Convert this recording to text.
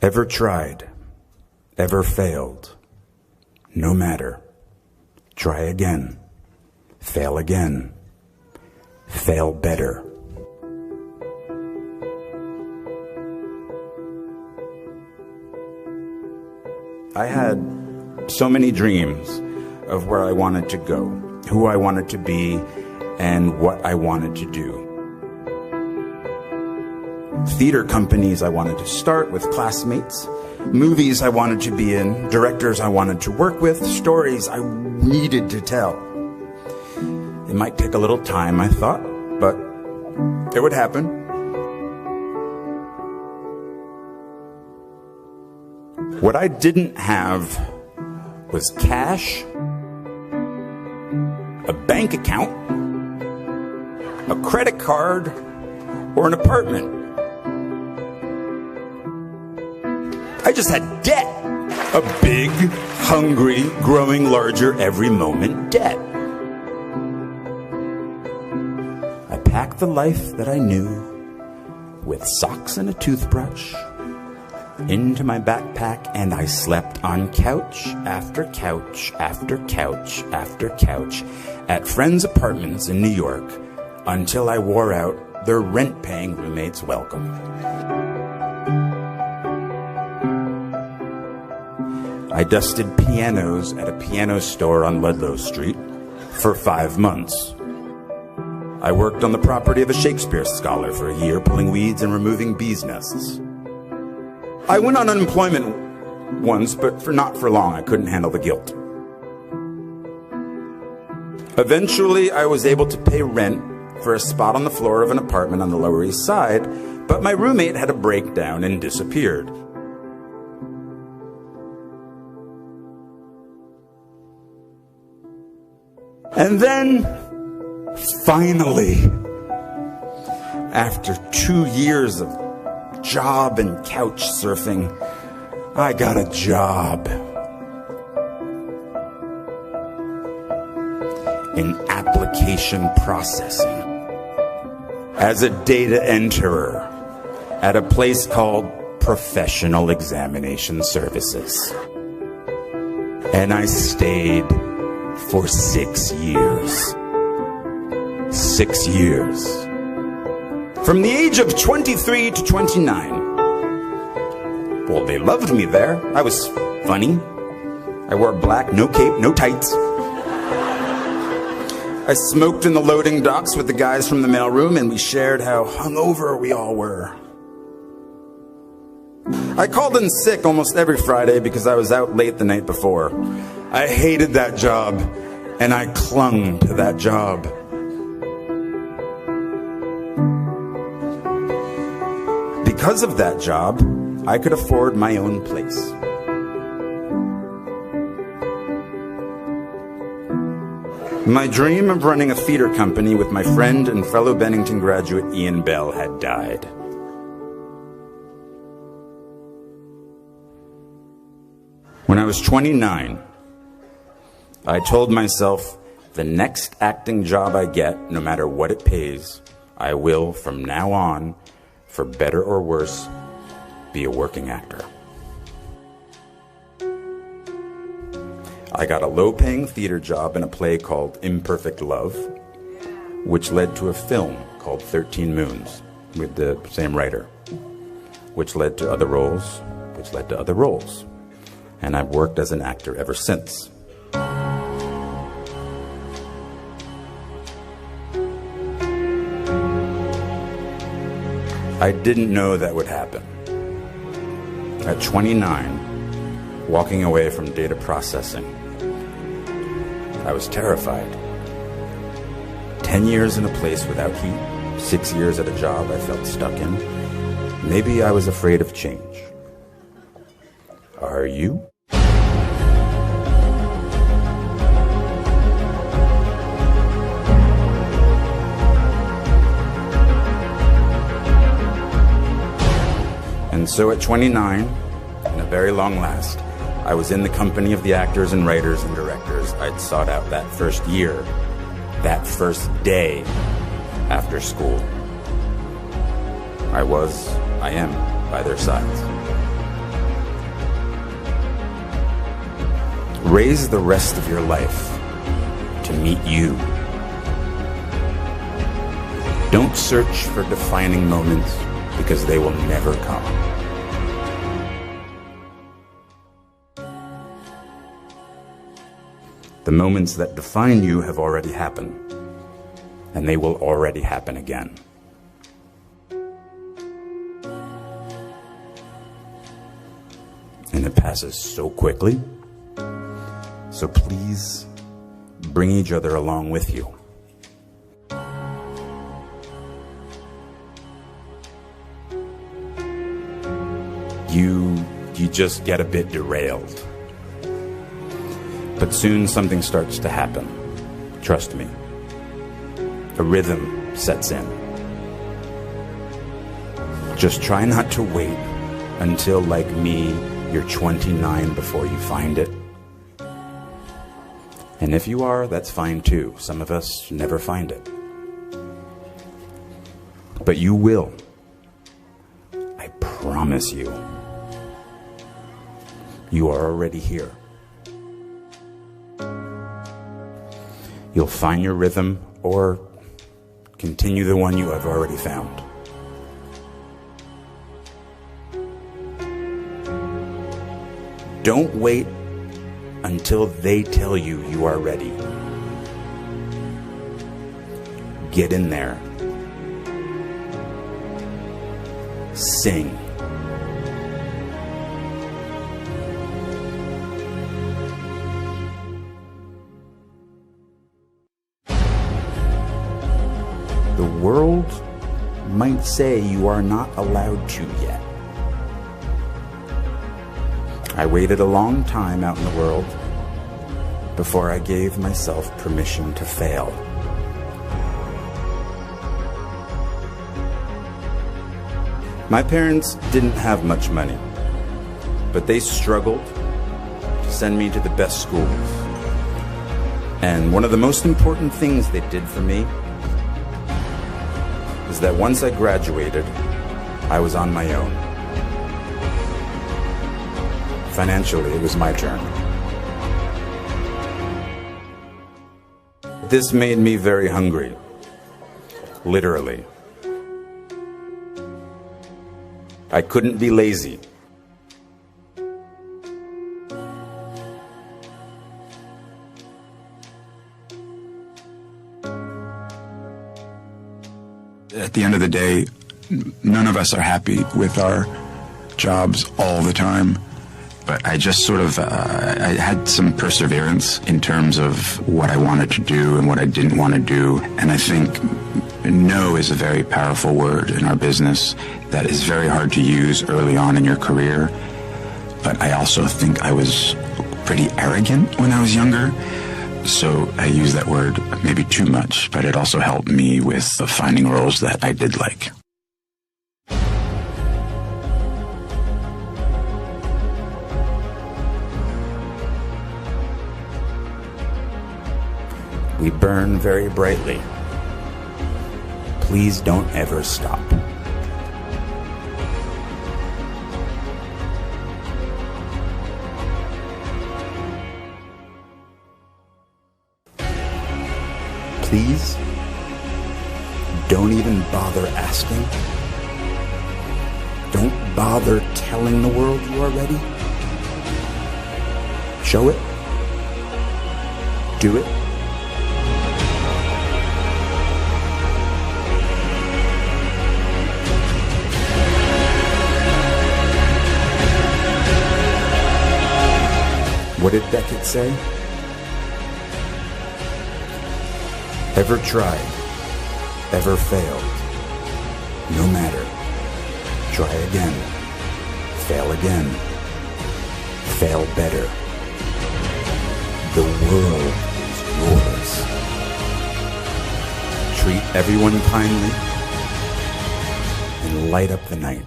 Ever tried, ever failed, no matter. Try again, fail again, fail better. I had so many dreams of where I wanted to go, who I wanted to be, and what I wanted to do. Theater companies I wanted to start with classmates, movies I wanted to be in, directors I wanted to work with, stories I needed to tell. It might take a little time, I thought, but it would happen. What I didn't have was cash, a bank account, a credit card, or an apartment. I just had debt. A big, hungry, growing larger every moment debt. I packed the life that I knew with socks and a toothbrush into my backpack, and I slept on couch after couch after couch after couch at friends' apartments in New York until I wore out their rent-paying roommates' welcome. I dusted pianos at a piano store on Ludlow Street for 5 months. I worked on the property of a Shakespeare scholar for a year, pulling weeds and removing bees' nests. I went on unemployment once, but not for long. I couldn't handle the guilt. Eventually, I was able to pay rent for a spot on the floor of an apartment on the Lower East Side, but my roommate had a breakdown and disappeared. And then, finally, after 2 years of job and couch surfing, I got a job in application processing as a data enterer at a place called Professional Examination Services. And I stayed for 6 years. 6 years. From the age of 23 to 29. Well, they loved me there. I was funny. I wore black, no cape, no tights. I smoked in the loading docks with the guys from the mailroom, and we shared how hungover we all were. I called in sick almost every Friday because I was out late the night before. I hated that job, and I clung to that job. Because of that job, I could afford my own place. My dream of running a theater company with my friend and fellow Bennington graduate Ian Bell had died. When I was 29, I told myself, the next acting job I get, no matter what it pays, I will, from now on, for better or worse, be a working actor. I got a low-paying theater job in a play called Imperfect Love, which led to a film called 13 Moons with the same writer, which led to other roles, which led to other roles. And I've worked as an actor ever since. I didn't know that would happen. At 29, walking away from data processing, I was terrified. 10 years in a place without heat, 6 years at a job I felt stuck in. Maybe I was afraid of change. Are you? And so at 29, in a very long last, I was in the company of the actors and writers and directors I'd sought out that first year, that first day after school. I am by their sides. Raise the rest of your life to meet you. Don't search for defining moments because they will never come. The moments that define you have already happened, and they will already happen again. And it passes so quickly, so please bring each other along with you. You just get a bit derailed. But soon something starts to happen. Trust me. A rhythm sets in. Just try not to wait until, like me, you're 29 before you find it. And if you are, that's fine too. Some of us never find it. But you will. I promise you. You are already here. You'll find your rhythm or continue the one you have already found. Don't wait until they tell you you are ready. Get in there. Sing. The world might say you are not allowed to yet. I waited a long time out in the world before I gave myself permission to fail. My parents didn't have much money, but they struggled to send me to the best schools. And one of the most important things they did for me is that once I graduated, I was on my own. Financially, it was my turn. This made me very hungry, literally. I couldn't be lazy. At the end of the day, none of us are happy with our jobs all the time. But I just sort of, I had some perseverance in terms of what I wanted to do and what I didn't want to do. And I think no is a very powerful word in our business that is very hard to use early on in your career. But I also think I was pretty arrogant when I was younger. So I use that word maybe too much, but it also helped me with finding roles that I did like. We burn very brightly. Please don't ever stop. Please don't even bother asking. Don't bother telling the world you are ready. Show it. Do it. What did Beckett say? Ever tried, ever failed, no matter. Try again, fail again, fail better. The world is yours. Treat everyone kindly and light up the night.